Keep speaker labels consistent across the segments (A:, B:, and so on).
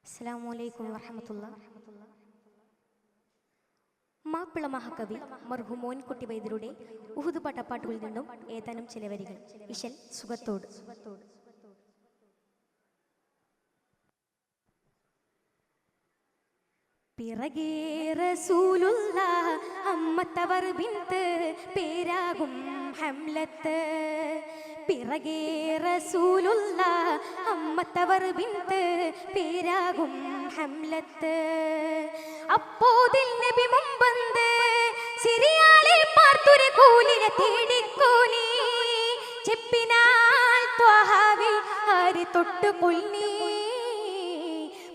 A: അസ്സലാമു അലൈക്കും വറഹ്മത്തുള്ളാഹി. മാപ്പിള മഹാകവി മർഹൂം മോൻകുട്ടി വൈദ്യരുടെ ഉഹുദ് പാട്ടപ്പാട്ടുകളിൽ നിന്നും ഏതാനും ചില വരികൾ. ഇശൽ സുഖത്തോട്. പിറകേ റസൂലുള്ളാഹ് അമ്മത്തവർ ബിന്ത് പേരാകും ഹംലത്ത്. പിറകേ റസൂലുള്ളാഹ് അമ്മത്തവർ ബിന്ത് പേരാകും ഹംലത്ത്. അപ്പോതിൽ നബി മുമ്പന്ത് സിറിയാളിൽ പാർത്തുര കൂലിനെ തേടിക്കോനി. ചെപ്പിനാൽ ത്വഹാവിൽ ആര് തൊട്ട് കൊല്ലി.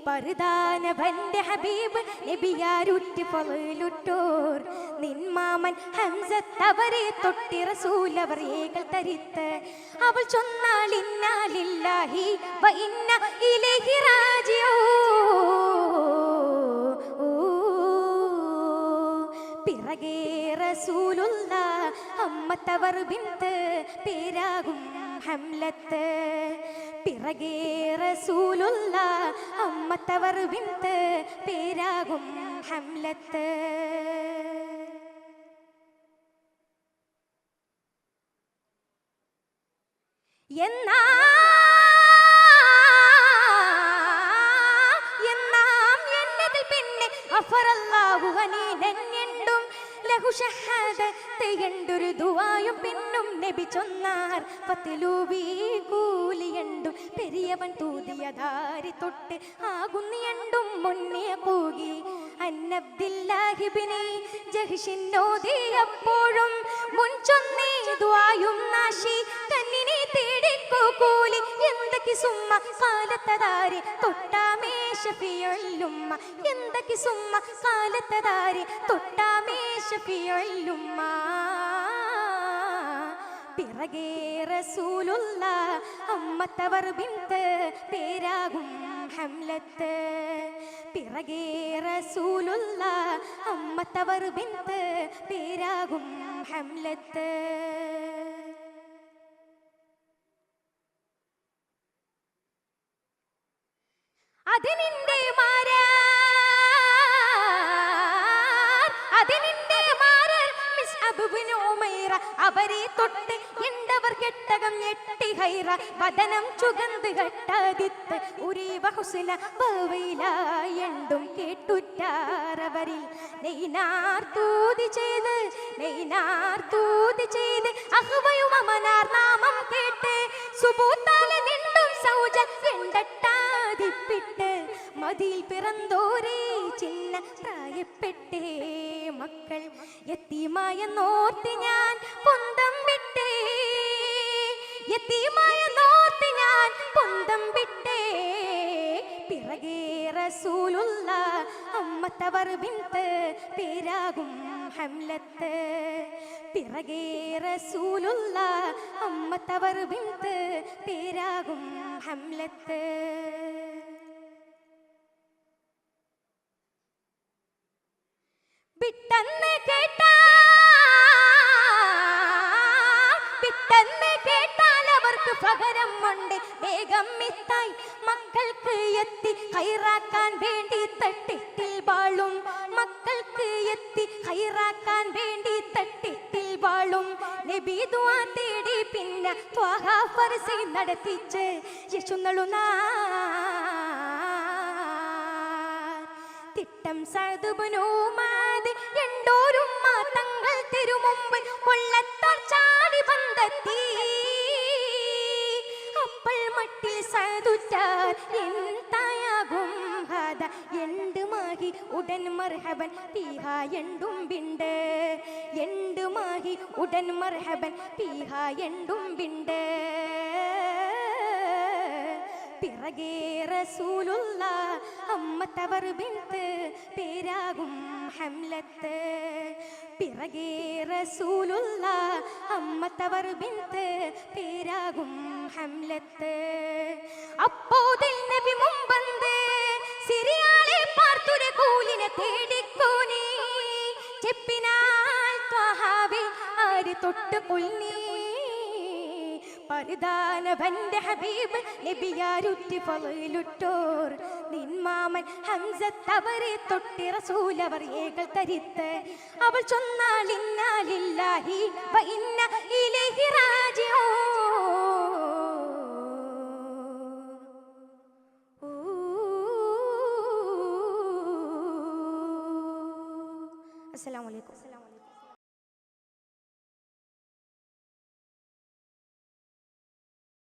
A: പർദാനവന്റെ ഹബീബ് നബിയാരുറ്റി ഫളലുറ്റോർ. നിന്മാമൻ ഹംസത്ത് അവരെ തൊട്ടി റസൂൽ അവർ ഏകൾ തരിത്ത്. അവൾ ചൊന്നാൾ ഇന്നാ ലില്ലാഹി വ ഇന്ന ഇലൈഹി റാജിഊൻ. പിറകേ റസൂലുള്ളാഹ് അമ്മത്തവർ ബിന്ത് പേരാകും ഹംലത്ത്. പിറകേ റസൂലുള്ളാഹ് അമ്മത്തവർ ബിന്ത് പേരാകും ഹംലത്ത്. എന്നാം എന്നതിൽ പിന്നെ അഫറല്ലാഹു ഹനീനഞ്ഞെണ്ടും ലഹു ഷഹാദത്ത് എണ്ടൊരു ദുആയും പിന്നും നബി ചൊന്നാർ. പത്തിലൂവി കൂലിയണ്ടും പെരിയവൻ തൂതിയതാരി തൊട്ട് ആകുന്നിയണ്ടും മുന്നിയ കൂകി. അന്നബ്ദില്ലാഹിബിനി ജഹ്ഷിന്നോദി അപ്പോഴും മുൻ ചൊന്നേ ദുആയും നാശി കന്നിനെ തേടിക്കോ കൂലി. എന്തൊക്കെ സുമ്മ കാലത്തതാരി തൊട്ടാമേ ഷഫിയുല്ലുമ്മ. എന്തൊക്കെ സുമ്മ കാലത്തതാരി തൊട്ടാമേ ഷഫിയുല്ലുമ്മ. പിറകേ റസൂലുള്ളാഹ് അമ്മത്തവർ ബിന്ത് പേരാകും ഹംലത്ത്. പിറകേ റസൂലുള്ളാഹ് അമ്മത്തവർ ബിന്ത് പേരാകും ഹംലത്ത്. അതിനിന്റെ മാരർ മിസ്അബ് ഇബ്നു ഉമൈറ അവരെ തൊട്ട് എണ്ടവർ കെട്ടകം ഞെട്ടി ഹൈറ. വദനം ചുഗന്ത് കട്ടാദിത്ത് ഉരീവ ഹുസ്ന ബവയിലായണ്ടും കേട്ടുറ്റാറവരിൽ. നെയ്നാർ തൂതി ചെയ്ത് അഹ്വയും അമനാർ നാമം കേട്ട് സുബൂത്താല നിണ്ടും സൗജ എണ്ടട്ടാതിപ്പിട്ട്. മതിയിൽ പിറന്തോരേ ചിന്ന പ്രായപ്പെട്ടേ മക്കൾ യത്തീമായ നോർത്തി ഞാൻ പൊന്തം വിട്ടേ. യത്തീമായ നോർത്തി ഞാൻ പൊന്തം വിട്ടേ. പിറകേ റസൂലുള്ളാഹ് അമ്മത്തവർ ബിന്ത് പേരാകും ഹംലത്ത്. പിറകേ റസൂലുള്ളാഹ് അമ്മത്തവർ ബിന്ത് പേരാകും ഹംലത്ത്. പിട്ടെന്ന് കേട്ടാൽ അവർക്ക് പകരം ഉണ്ട് വേഗം മിത്തായി. മക്കൾക്ക് എത്തി ഹൈറാക്കാൻ വേണ്ടി തട്ടിട്ടിൽ വാളും. മക്കൾക്ക് എത്തി ഹൈറാക്കാൻ വേണ്ടി തട്ടിട്ടിൽ വാളും. നബി ദുആ തേടി പിന്നെ ത്വാഹ ഫർസി നടത്തിച്ച് യശുന്നളുനാ തിട്ടം സഅദ് ഇബ്നു ഉമാദ് എണ്ടോരുമ്മ തങ്ങൾ തിരുമുമ്പ് കൊള്ളത്തോർ ചാടി വന്നെത്തി. അപ്പോൾ മട്ടിൽ സഅദുറ്റാർ എന്തായാകും ഹദ എണ്ട് മാഹി ഉടൻ മർഹബൻ പീഹാ എണ്ടും ബിണ്ട്. എണ്ട് മാഹി ഉടൻ മർഹബൻ പീഹാ എണ്ടും ബിണ്ട്. പിറകേ റസൂലുള്ളാഹ് അമ്മത്തവർ ബിന്ത് പേരാകും ഹംലത്ത്. പിറകേ റസൂലുള്ളാഹ് അമ്മത്തവർ ബിന്ത് പേരാകും ഹംലത്ത്. അപ്പോതിൽ നബി മുമ്പന്ത് സിറിയാളിൽ പാർത്തുര കൂലിനെ തേടിക്കോനി. ചെപ്പിനാൽ ത്വഹാവിൽ ആര് തൊട്ട് കൊല്ലി. പരിധാനവന്റെ ഹബീബ് നബിയാരുറ്റി ഫളിലുറ്റോർ നിന്മാമൻ ഹംസത്തവരെ തൊട്ടി റസൂലവർ ഏകൾ തരിത്ത് അവൾ ചൊന്നാൽ ഇന്നാലില്ലാഹി വ ഇന്ന ഇലൈഹി റാജിഊൻ. അസ്സലാമു അലൈക്കും.